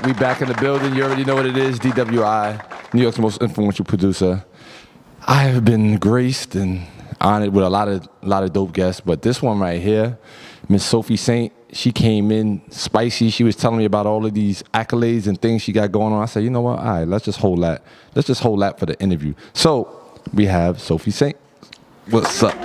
We back in the building. You already know what it is. DWI, New York's most influential producer. I have been graced and honored with a lot of dope guests, but this one right here, Miss Sofi Saint, she came in spicy. She was telling me about all of these accolades and things she got going on. I said, you know what? All right, let's just hold that. Let's just hold that for the interview. So we have Sofi Saint. What's up?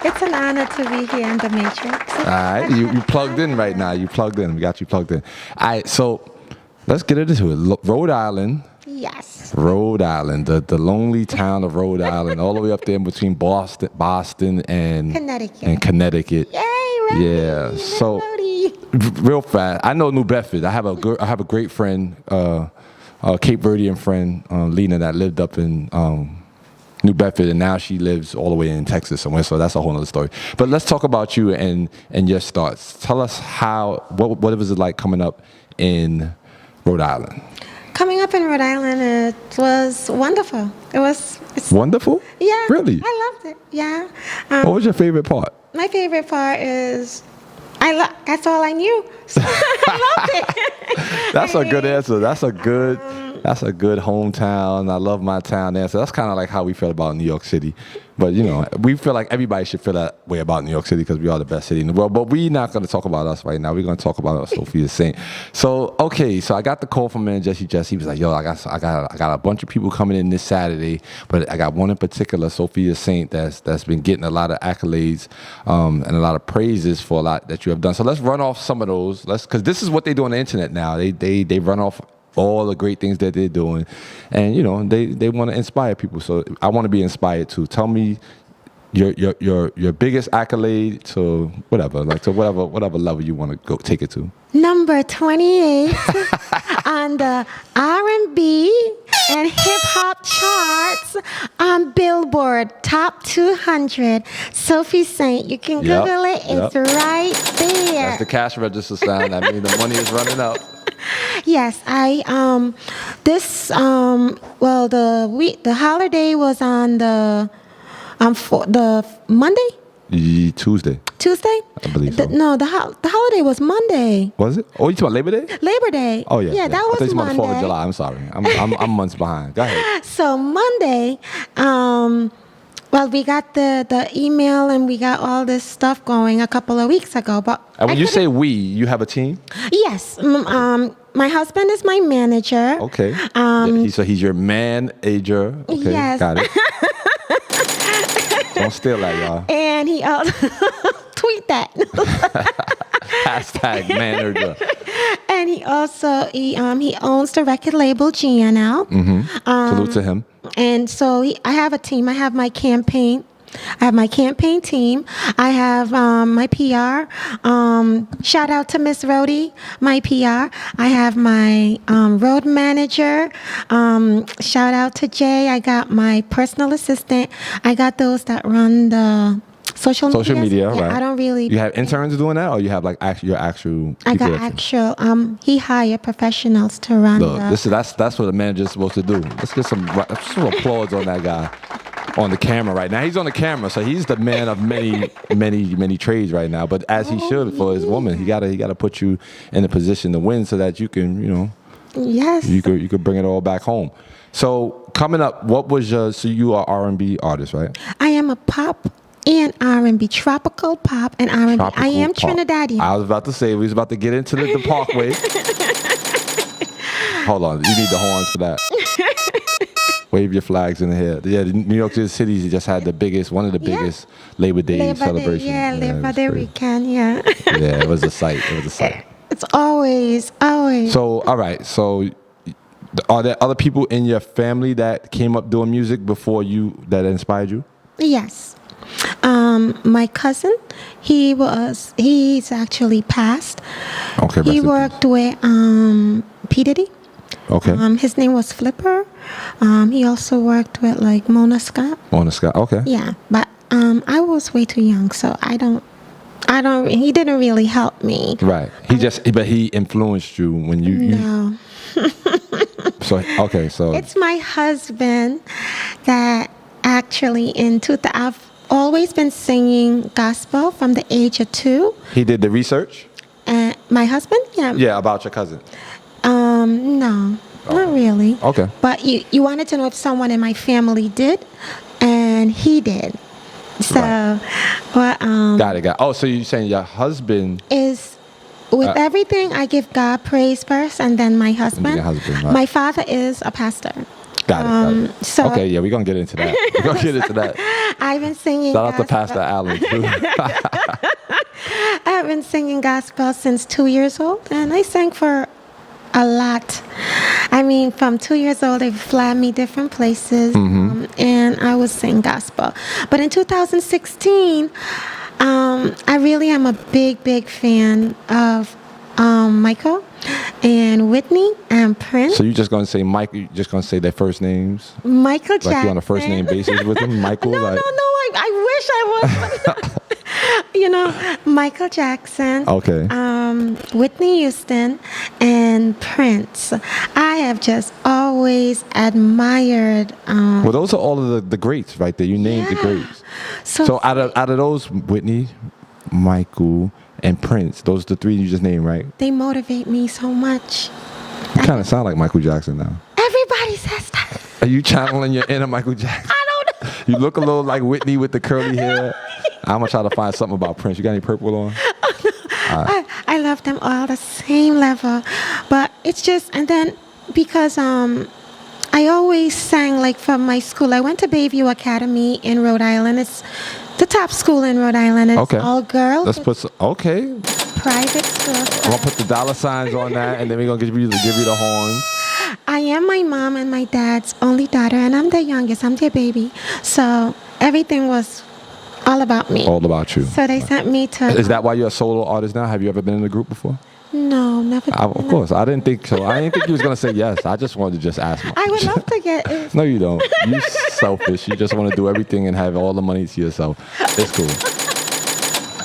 It's an honor to be here in DaMatrix. All right, you plugged in right now. You plugged in. We got you plugged in. All right, so let's get into it. Rhode Island. Yes. Rhode Island, the lonely town of Rhode Island, all the way up there in between Boston and Connecticut. Yay, Rhody. Yeah. So real fast, I know New Bedford. I have a great friend, Cape Verdean friend, Lena, that lived up in New Bedford, and now she lives all the way in Texas somewhere. So that's a whole other story. But let's talk about you and your starts. Tell us what was it like coming up in Rhode Island? Coming up in Rhode Island, it was wonderful. It's wonderful? Yeah. Really? I loved it. Yeah. What was your favorite part? My favorite part is that's all I knew. So I loved it. That's a good answer. That's a good hometown. I love my town there. So that's kind of like how we feel about New York City. But, you know, we feel like everybody should feel that way about New York City because we are the best city in the world. But we're not going to talk about us right now. We're going to talk about Sofi Saint. So, okay, so I got the call from man Jesse. He was like, yo, I got a bunch of people coming in this Saturday, but I got one in particular, Sofi Saint, that's been getting a lot of accolades and a lot of praises for a lot that you have done. So let's run off some of those. Because this is what they do on the internet now. They run off all the great things that they're doing, and you know they want to inspire people. So I want to be inspired too. Tell me your biggest accolade to whatever level you want to go take it to. Number 28 on the R&B and hip hop charts on Billboard Top 200. Sofi Saint, you can Google it. It's right there. That's the cash register sound. I mean, the money is running up. Yes, the holiday was on the Monday? Tuesday. Tuesday? I believe so. No, the holiday was Monday. Was it? Oh, you talking about Labor Day? Labor Day. Oh, yeah. Yeah, that was Monday. I thought you 4th of July. I'm sorry. I'm months behind. Go ahead. So Monday, we got the email and we got all this stuff going a couple of weeks ago. But and when you say we, you have a team? Yes. My husband is my manager. Okay. So he's your manager. Okay. Yes. Got it. Don't steal that, y'all. And he also tweet that. Hashtag manager. And he also he owns the record label GNL. Salute to him. And so I have a team. I have my campaign. I have my campaign team. I have my PR. Shout out to Miss Rhody, my PR. I have my road manager. Shout out to Jay. I got my personal assistant. I got those that run the social media. Right. I don't really. You have interns doing that, or you have like your actual? I got actual. He hired professionals to run. Look, that's what a manager's supposed to do. Let's get some applause on that guy. On the camera right now. He's on the camera, so he's the man of many trades right now. But as he should for his woman, he gotta put you in a position to win so that you can, you know, yes, you could bring it all back home. So coming up, what was so you are R&B artist, right? I am a pop and R&B, tropical pop and R&B. I am Trinidadian. I was about to say we was about to get into the Parkway. Hold on, you need the horns for that. Wave your flags in the air. Yeah, New York City just had one of the biggest Labor Day celebrations. Labor Day weekend, yeah. Yeah, it was a sight. It's always. So, all right. So, are there other people in your family that came up doing music before you that inspired you? Yes. My cousin, he's actually passed. Okay. He worked with P. Diddy. Okay. His name was Flipper. He also worked with like Mona Scott. Okay. Yeah, but I was way too young, so I don't. He didn't really help me. Right. But he influenced you when you. No. So it's my husband that actually I've always been singing gospel from the age of 2. He did the research. My husband, that. Yeah, about your cousin. No, not really. Okay. But you wanted to know if someone in my family did, and he did. So, Right. well, Got it. Oh, so you're saying your husband? is with everything I give God praise first, and then my husband. your husband, right. My father is a pastor. Got it. So Okay, yeah, we're gonna get into that. We're gonna get into that. I've been singing. Shout out to gospel. Pastor Allen too. I've been singing gospel since 2 years old, and I sang for a lot. I mean, from 2 years old, they fly me different places, and I was singing gospel. But in 2016, I really am a big fan of Michael and Whitney and Prince. So you're just gonna say Mike? You're just gonna say their first names? Michael Jackson. Like you on a first name basis with them, Michael? No, like, no. I wish I was. You know, Michael Jackson. Okay. Whitney Houston and Prince. I have just always admired. Well, those are all of the greats right there. You named the Yeah. greats. So, So out of those, Whitney, Michael, and Prince, those are the three you just named, right? they motivate me so much. You kind of sound like Michael Jackson now. Everybody says that. Are you channeling your inner Michael Jackson? I don't know. You look a little like Whitney with the curly hair. I'm gonna try to find something about Prince. You got any purple on? I love them all the same level, but it's just, and then because I always sang like from my school. I went to Bayview Academy in Rhode Island. It's the top school in Rhode Island. It's Okay. all girls. Let's put some, okay. Private school. I'm gonna put the dollar signs on that, and then we're gonna give you the horns. I am my mom and my dad's only daughter, and I'm the youngest. I'm their baby, so everything was all about me. All about you. So they sent me to. Is that why you're a solo artist now? Have you ever been in a group before? No, never. Of course, I didn't think so. I didn't think you was gonna say yes. I just wanted to just ask. I would love to get. No, you don't. You selfish. You just want to do everything and have all the money to yourself. It's cool.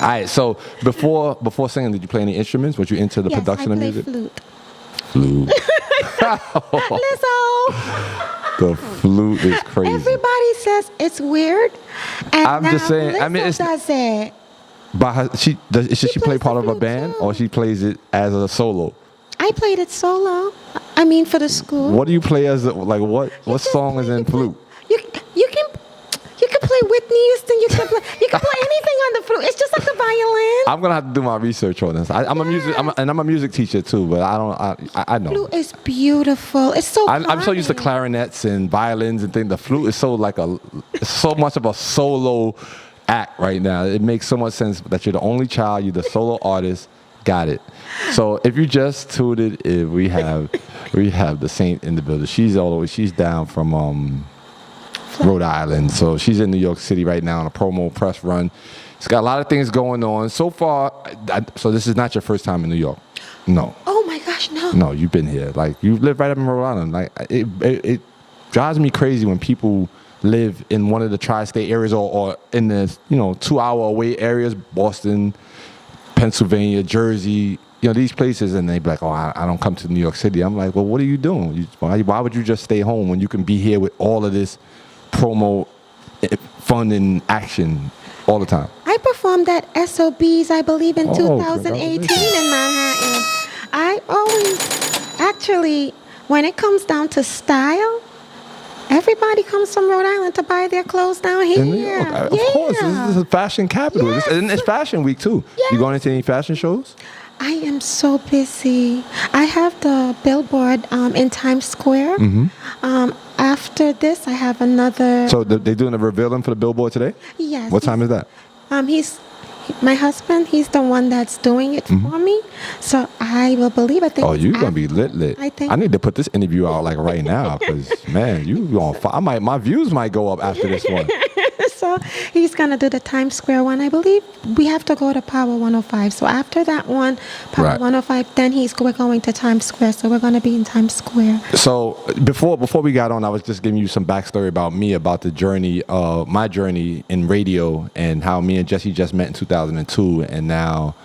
All right. So before singing, did you play any instruments? Was you into the Yes, production I of play music? flute. Flute. Lizzo. The flute is crazy. Everybody says it's weird, and I'm now just saying, Lizzo I mean, it's- does it. But she She play plays part the of a flute, band, too. or she plays it as a solo? I played it solo. I mean, for the school. What do you play as like what song is in flute? You can play Whitney Houston. You can play anything on the flute. It's just like a violin. I'm gonna have to do my research on this. I'm a music teacher too, but I know. Flute is beautiful. It's so. I'm so used to calming. clarinets and violins and things. The flute is so it's so much of a solo act right now. It makes so much sense that you're the only child, you're the solo artist. Got it. So if you just tuned it in, we have the Saint in the building. She's down from Rhode Island. So she's in New York City right now on a promo press run. It's got a lot of things going on. So far, so this is not your first time in New York. No. Oh my gosh, no. No, you've been here. Like, you live right up in Rhode Island. Like, it drives me crazy when people live in one of the tri-state areas or in the 2-hour away areas, Boston, Pennsylvania, Jersey, these places, and they be like, oh, I don't come to New York City. I'm like, well, what are you doing? Why would you just stay home when you can be here with all of this promo, fun, and action all the time? I performed at SOBs, I believe, in Oh, 2018 in Manhattan. I always, actually, when it comes down to style, everybody comes from Rhode Island to buy their clothes down here. In New York, of course, this is a fashion capital. Yes. And it's fashion week too. Yes. You going into any fashion shows? I am so busy. I have the Billboard in Times Square. After this, I have another. So they're doing a revealing for the Billboard today? Yes. What time is that? He's my husband. He's the one that's doing it for me. So I will believe. I think. Oh, it's you're gonna be lit. I think- I need to put this interview out like right now, because man, you on fire. My views might go up after this one. So he's gonna do the Times Square one. I believe we have to go to Power 105. So after that one, Power Right. 105, then we're going to Times Square. So we're gonna be in Times Square. So before we got on, I was just giving you some backstory about me, about the journey, my journey in radio, and how me and Jesse just met in 2002, and now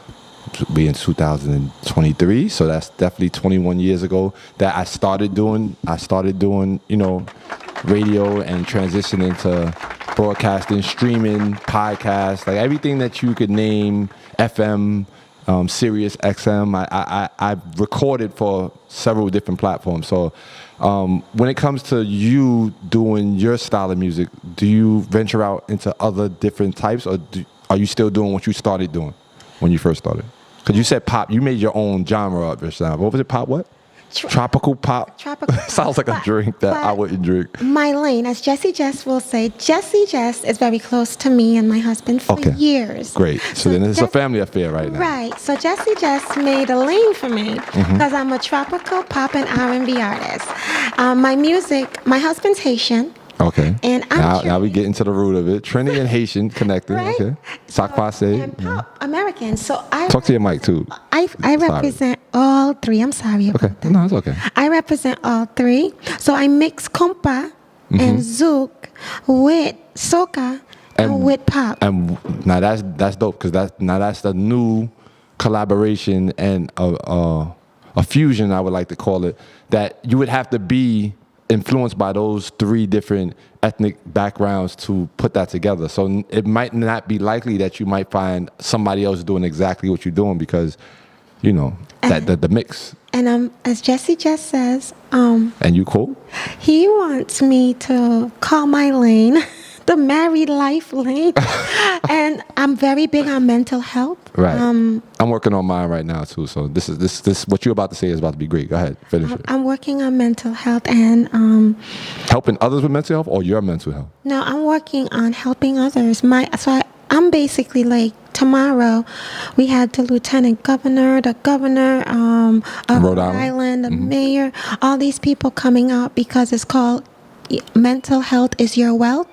we in 2023. So that's definitely 21 years ago that I started doing radio and transitioning to broadcasting, streaming, podcast, like everything that you could name, FM, Sirius XM. I've recorded for several different platforms. So when it comes to you doing your style of music, do you venture out into other different types, or are you still doing what you started doing when you first started? Because you said pop. You made your own genre up just now. What was it? Pop what? Tropical pop. Tropical pop. Sounds like a drink that I wouldn't drink. My lane, as Jessie Jess will say, Jessie Jess is very close to me and my husband for years. Great. So then it's a family affair right now. Right. So Jessie Jess made a lane for me because I'm a tropical pop and R&B artist. My music, my husband's Haitian. Okay. And now we get into the root of it. Trini and Haitian connected. Right? Okay. Sac passe. And pop American. So I talk to your mic too. I represent all three. I'm sorry about that. No, it's okay. I represent all three. So I mix compa and zouk with soca and with pop. And now that's dope, because that's the new collaboration and a fusion, I would like to call it, that you would have to be influenced by those three different ethnic backgrounds to put that together. So it might not be likely that you might find somebody else doing exactly what you're doing, because that the mix. And as Jessie just says, and you cool? He wants me to call my lane the married life lane. And I'm very big on mental health. Right. I'm working on mine right now too. So this what you're about to say is about to be great. Go ahead, finish it. I'm working on mental health and helping others with mental health, or your mental health? No, I'm working on helping others. I'm basically like, tomorrow we had the lieutenant governor, the governor of Rhode Island, the mayor, all these people coming out because it's called Mental Health is Your Wealth.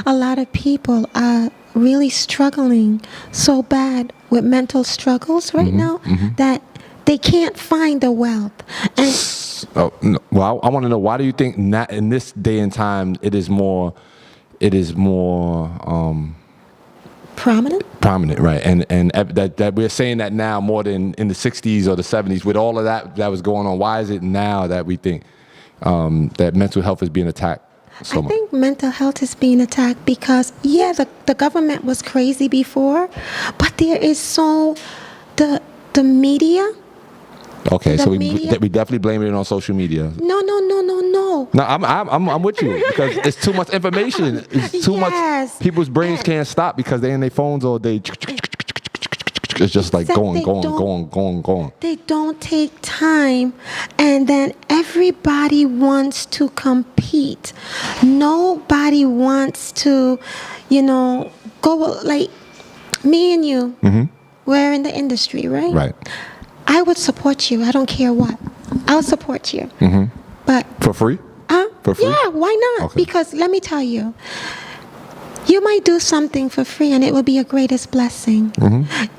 A lot of people are really struggling so bad with mental struggles right now that they can't find the wealth. And well, I want to know, why do you think not in this day and time it is more prominent, right? And that we're saying that now more than in the 60s or the 70s with all of that was going on. Why is it now that we think that mental health is being attacked so much? I think mental health is being attacked because, the government was crazy before, but there is the media. Okay, so we definitely blame it on social media. No. No, I'm with you, because it's too much information. It's too much. People's brains can't stop because they're in their phones all day. It's just like going. They don't take time, and then everybody wants to compete. Nobody wants to, go like me and you. We're in the industry, right? Right. I would support you. I don't care what. I'll support you. But for free? For free? Yeah, why not? Okay. Because let me tell you, you might do something for free and it will be your greatest blessing.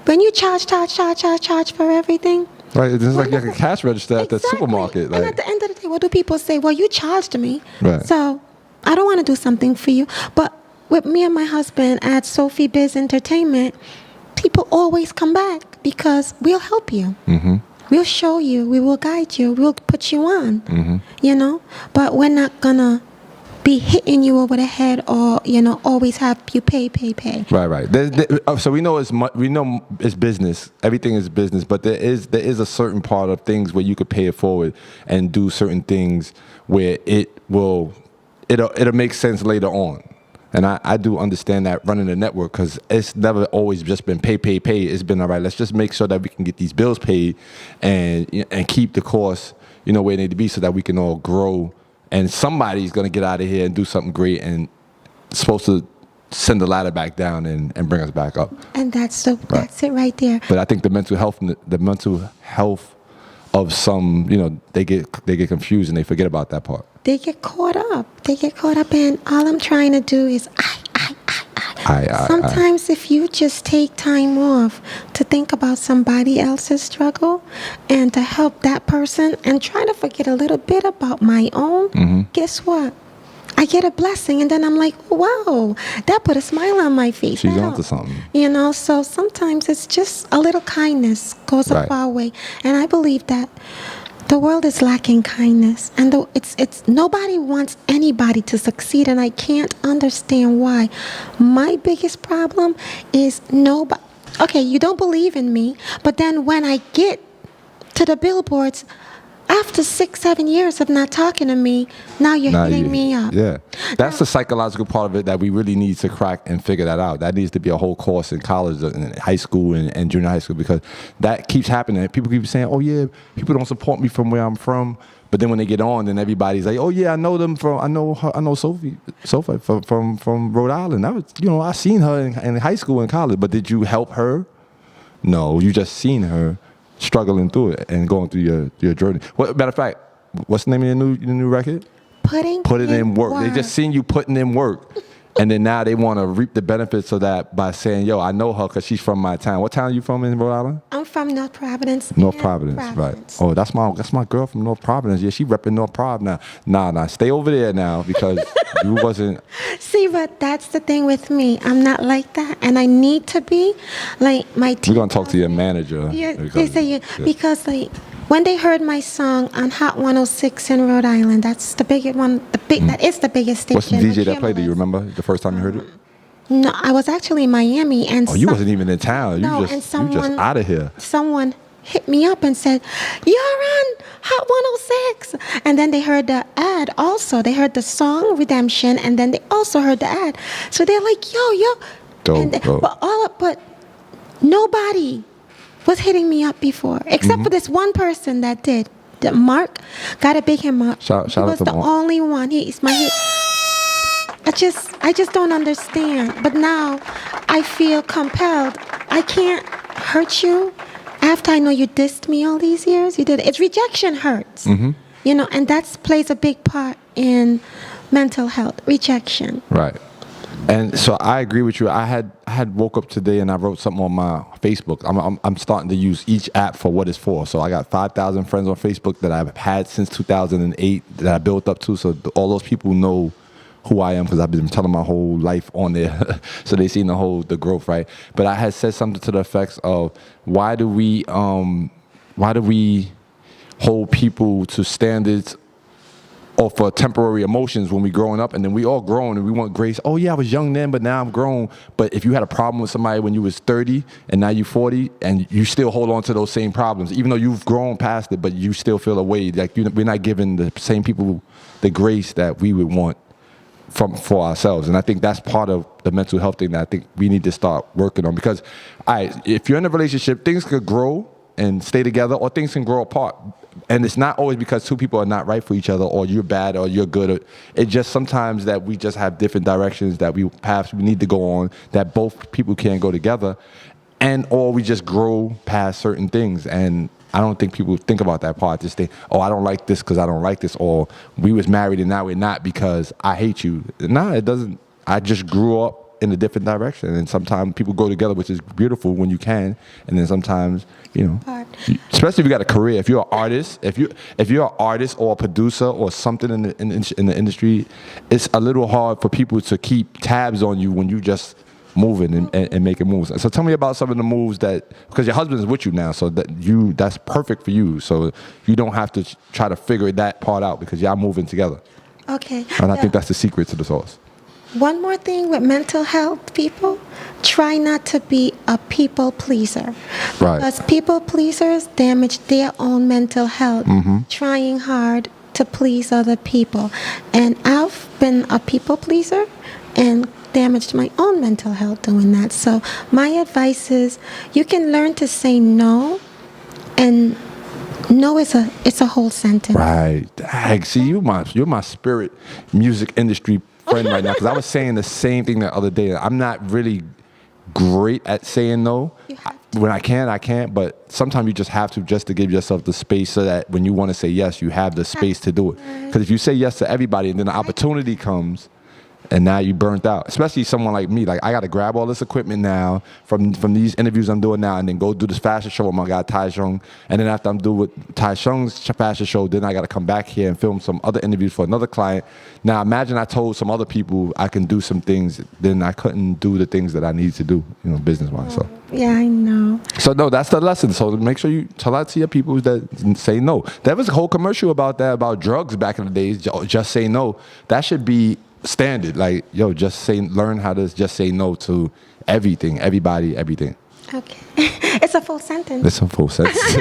When you charge for everything. Right, it's just like a cash register at the supermarket. And at the end of the day, what do people say? Well, you charged me. Right. So I don't want to do something for you. But with me and my husband at Sofi Biz Entertainment, people always come back because we'll help you. We'll show you. We will guide you. We'll put you on, But we're not going to be hitting you over the head or, always have you pay. Right. So we know it's business. Everything is business. But there is a certain part of things where you could pay it forward and do certain things where it'll make sense later on. And I do understand that running a network, because it's never always just been pay. It's been, all right, let's just make sure that we can get these bills paid and keep the costs, where they need to be, so that we can all grow. And somebody's going to get out of here and do something great and supposed to send the ladder back down and bring us back up. And that's it right there. But I think the mental health of some, they get confused and they forget about that part. They get caught up. And all I'm trying to do is Sometimes if you just take time off to think about somebody else's struggle and to help that person and try to forget a little bit about my own, guess what? I get a blessing, and then I'm like, wow, that put a smile on my face. She's onto something. So sometimes it's just a little kindness goes a far way. And I believe that the world is lacking kindness, and it's nobody wants anybody to succeed, and I can't understand why. My biggest problem is okay, you don't believe in me, but then when I get to the billboards, after 6, 7 years of not talking to me, now you're hitting me up. Yeah. That's the psychological part of it that we really need to crack and figure that out. That needs to be a whole course in college and high school and junior high school, because that keeps happening. People keep saying, oh, yeah, people don't support me from where I'm from. But then when they get on, then everybody's like, oh, yeah, I know them from, I know Sofi from Rhode Island. That was, I seen her in high school and college. But did you help her? No, you just seen her struggling through it and going through your journey. Matter of fact, what's the name of your new record? Putting in work. They just seen you putting in work. And then now they want to reap the benefits of that by saying, yo, I know her because she's from my town. What town are you from in Rhode Island? I'm from North Providence. North Providence, right. Oh, that's my girl from North Providence. Yeah, she repping North Prov now. Nah, stay over there now because you wasn't. See, but that's the thing with me. I'm not like that. And I need to be. Like, my team. We're going to talk to your manager. Yeah, they say, because, like, when they heard my song on Hot 106 in Rhode Island, that's the biggest one. That is the biggest station. What's the DJ that played? Do you remember the first time you heard it? No, I was actually in Miami, and you wasn't even in town. You just out of here. Someone hit me up and said, "You're on Hot 106," and then they heard the ad. Also, they heard the song Redemption, and then they also heard the ad. So they're like, "Yo." But nobody was hitting me up before, except for this one person that did. Mark, gotta big him up. Shout he was out to the Mark. only one. He's my hit. I just don't understand. But now I feel compelled. I can't hurt you after I know you dissed me all these years. You did. It's rejection hurts. And that plays a big part in mental health. Rejection. Right. And so I agree with you. I had woke up today and I wrote something on my Facebook. I'm starting to use each app for what it's for. So I got 5,000 friends on Facebook that I've had since 2008 that I built up to. So all those people know who I am because I've been telling my whole life on there. So they seen the growth, right? But I had said something to the effects of why do we hold people to standards or for temporary emotions when we growing up, and then we all grown and we want grace. Oh yeah, I was young then, but now I'm grown. But if you had a problem with somebody when you was 30 and now you 40 and you still hold on to those same problems, even though you've grown past it, but you still feel a way like we're not giving the same people the grace that we would want for ourselves. And I think that's part of the mental health thing that I think we need to start working on, because if you're in a relationship, things could grow and stay together, or things can grow apart. And it's not always because two people are not right for each other, or you're bad or you're good. It's just sometimes that we just have different directions that we need to go on, that both people can't go together, or we just grow past certain things. And I don't think people think about that part. Just think, oh, I don't like this because I don't like this, or we was married and now we're not because I hate you. Nah, it doesn't. I just grew up in a different direction, and sometimes people go together, which is beautiful when you can, and then sometimes especially if you got a career. If you're an artist, if you're an artist or a producer or something in the industry, it's a little hard for people to keep tabs on you when you just moving and making moves. So tell me about some of the moves because your husband is with you now, so that's perfect for you. So you don't have to try to figure that part out because y'all moving together. Okay. And I think that's the secret to the sauce. One more thing with mental health, people, try not to be a people pleaser. Right. Because people pleasers damage their own mental health, trying hard to please other people. And I've been a people pleaser and damaged my own mental health doing that. So my advice is you can learn to say no, and no is a whole sentence. Right. Dang, see, you're my spirit music industry friend right now, because I was saying the same thing the other day. I'm not really great at saying no. When I can't, but sometimes you just have to, just to give yourself the space so that when you want to say yes, you have the space to do it. Because if you say yes to everybody and then the opportunity comes, and now you burnt out, especially someone like me. Like, I got to grab all this equipment now from these interviews I'm doing now, and then go do this fashion show with my guy Tai Shung. And then after I'm done with Tai Shung's fashion show, then I got to come back here and film some other interviews for another client. Now imagine I told some other people I can do some things, then I couldn't do the things that I need to do, business-wise. So. Yeah, I know. So no, that's the lesson. So make sure you tell that to your people that say no. There was a whole commercial about that, about drugs back in the days. Just say no. That should be standard. Like, learn how to just say no to everything, everybody, everything. Okay. It's a full sentence. It's a full sentence.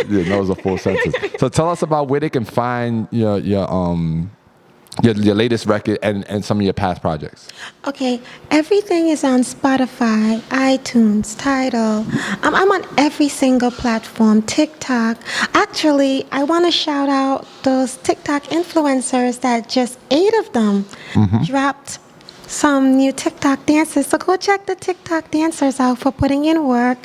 Yeah, no, it's a full sentence. So tell us about where they can find your latest record and some of your past projects. Okay, everything is on Spotify, iTunes, Tidal. I'm on every single platform, TikTok. Actually, I want to shout out those TikTok influencers that just 8 of them dropped some new TikTok dances. So go check the TikTok dancers out for putting in work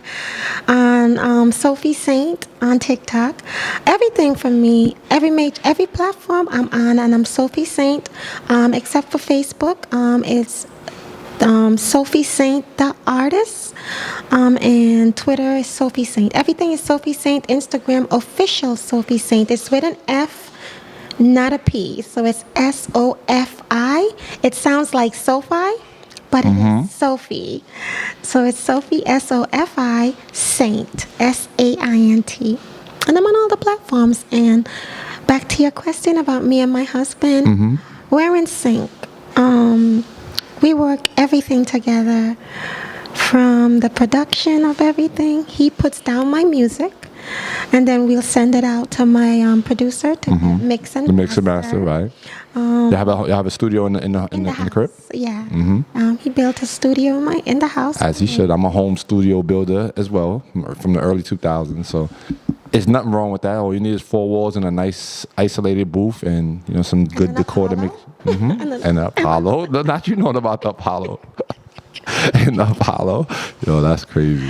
on Sofi Saint on TikTok. Everything for me, every platform I'm on, and I'm Sofi Saint, except for Facebook. It's Sofi Saint the artist, and Twitter is Sofi Saint. Everything is Sofi Saint. Instagram official Sofi Saint. It's with an F, not a P, so it's Sofi. It sounds like Sofi, but it is Sofi. So it's Sofi, Sofi, Saint, Saint. And I'm on all the platforms. And back to your question about me and my husband, we're in sync. We work everything together, from the production of everything. He puts down my music, and then we'll send it out to my producer to mix and master, right? You have a studio in the crib? Yeah. He built a studio in the house. As he should. I'm a home studio builder as well from the early 2000s. So there's nothing wrong with that. All you need is 4 walls and a nice isolated booth and some good decor to make. And the Apollo. Not you knowing about the Apollo. And the Apollo. Yo, that's crazy.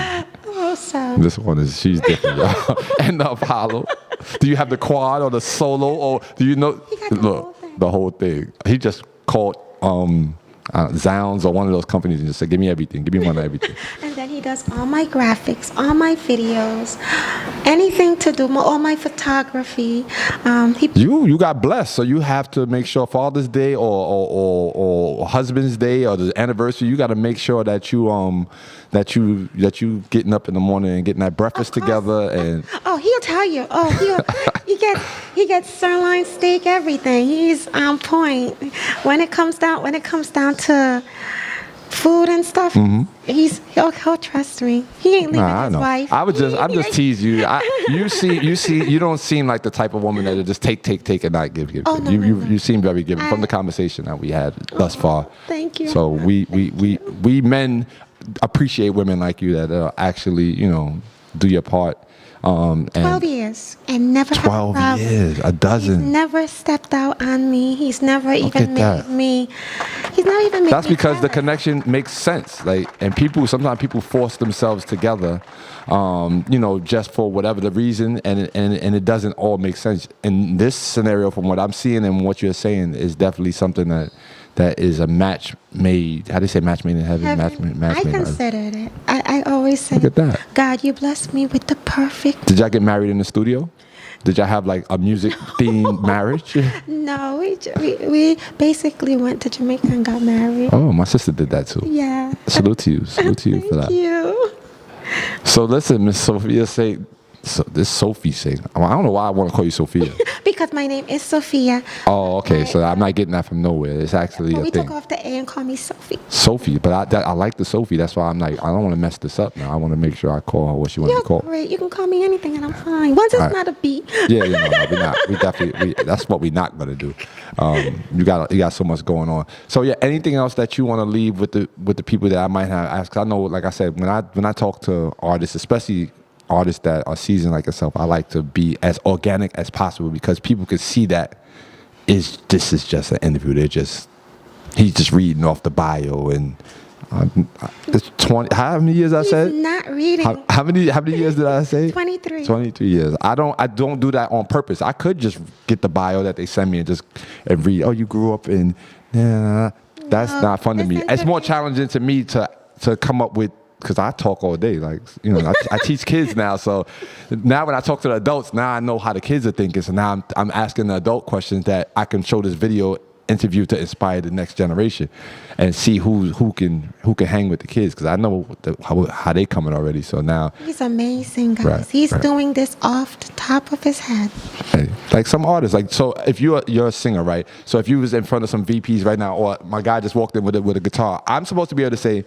So. This one she's different, y'all. And the Apollo. Do you have the quad or the solo, or do you know? He got the whole thing. He just called Zounds or one of those companies and just said, "Give me everything. Give me one of everything." And then he does all my graphics, all my videos, anything to do, all my photography. You got blessed, so you have to make sure Father's Day or Husband's Day or the anniversary, you got to make sure that you getting up in the morning and getting that breakfast together. And he'll tell you. He gets sirloin steak, everything. He's on point when it comes down to food and stuff. He'll trust me. He ain't leaving his wife. I'm just teasing you. You don't seem like the type of woman that'll just take and not give. Oh, no, you seem very giving from the conversation that we had thus far. Thank you. So we men appreciate women like you that actually do your part. 12 years and never 12 years, a dozen. He's never stepped out on me. He's never even made me. He's not even made That's me because the jealous. connection makes sense. And sometimes people force themselves together, just for whatever the reason, and it doesn't all make sense. In this scenario, from what I'm seeing and what you're saying, is definitely something that is a match made. How do you say match made in heaven? Match I made considered it. I always say, look at that. God, you blessed me with the perfect. Did y'all get married in the studio? Did y'all have like a music themed marriage? No, we basically went to Jamaica and got married. Oh, my sister did that too. Yeah. Salute to you for that. Thank you. So listen, Miss Sophia say. So this Sofi saying, I don't know why I want to call you Sophia. Because my name is Sophia. Oh, okay. So I'm not getting that from nowhere. It's actually a we thing. took off the A and call me Sofi. Sophie, but I like the Sophie. That's why I'm like, I don't want to mess this up now. I want to make sure I call her what she wants to You're be called. great. You can call me anything and I'm fine. Once it's not a B. Yeah, no, we're not. We definitely. That's what we're not gonna do. You got so much going on. So yeah, anything else that you want to leave with the people that I might have asked? I know, like I said, when I talk to artists, especially artists that are seasoned like yourself, I like to be as organic as possible because people can see that this is just an interview. He's just reading off the bio and it's 20. How many years I said? He's not reading. How many years did I say? 23. 23 years. I don't do that on purpose. I could just get the bio that they send me and read. Oh, you grew up in. That's not fun to me. It's more challenging to me to come up with. Because I talk all day, I teach kids now. So now when I talk to the adults, now I know how the kids are thinking. So now I'm asking the adult questions that I can show this video interview to inspire the next generation, and see who can hang with the kids. Because I know how they coming already. So now he's amazing, guys. Right, he's doing this off the top of his head. Hey, like some artists, so if you're a singer, right? So if you was in front of some VPs right now, or my guy just walked in with a guitar, I'm supposed to be able to say,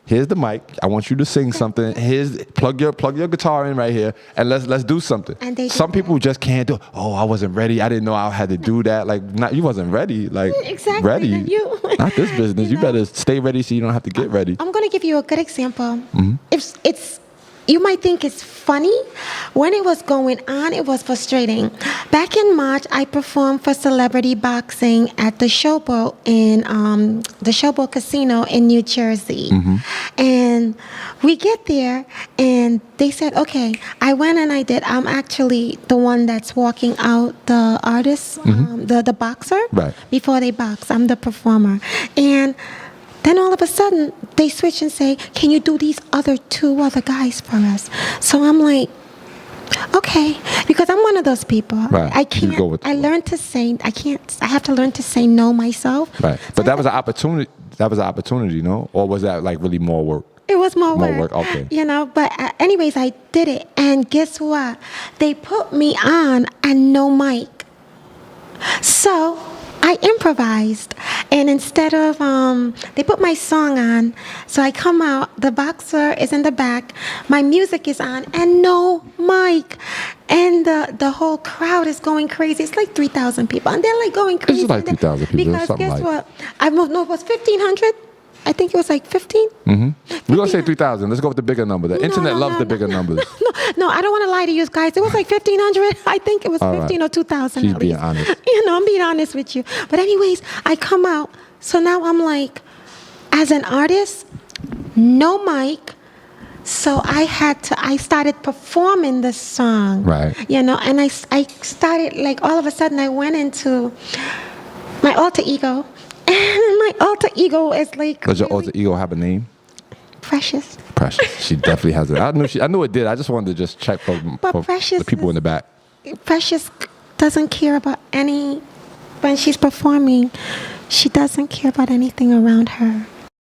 Here's the mic. I want you to sing something. Here's plug your guitar in right here, and let's do something. And they Some did people just can't do. Oh, I wasn't ready. I didn't know I had to do that. Like, you wasn't ready. Like, Exactly. ready. Not this business. You know. better stay ready so you don't have to get ready. I'm going to give you a good example. It's you might think it's funny. When it was going on, it was frustrating. Back in March, I performed for celebrity boxing at the Showboat in the Showboat Casino in New Jersey. And we get there, and they said, okay, I went and I did. I'm actually the one that's walking out the artist, the boxer, Right. before they box. I'm the performer. And then all of a sudden, they switch and say, can you do these two other guys for us? So I'm like, okay, because I'm one of those people. Right. I You can't, go with the I flow. learned to say, I have to learn to say no myself. Right. But that was an opportunity. That was an opportunity, no? Or was that like really more work? It was more More work. work, okay. You know, but anyways, I did it. And guess what? They put me on and no mic. So I improvised. And instead of, they put my song on. So I come out, the boxer is in the back, my music is on, and no mic. And the whole crowd is going crazy. It's like 3,000 people. And they're like going crazy. It's like 3,000 people. Because Something guess like- what? I don't know, it was 1,500. I think it was like 15. We're going to say 3,000. Let's go with the bigger number. The internet no, loves no, the no, bigger no, numbers. No, I don't want to lie to you guys. It was like 1,500. I think it was All 15 right. or 2,000 She's at being least. honest. You know, I'm being honest with you. But anyways, I come out. So now I'm like, as an artist, no mic. So I started performing the song. Right. You know, and I started, like, all of a sudden I went into my alter ego. And my alter ego is like, Does your really alter ego have a name? Precious. Precious. She definitely has it. I knew it did. I just wanted to just check for Precious the people in the back. Precious doesn't care about when she's performing, she doesn't care about anything around her.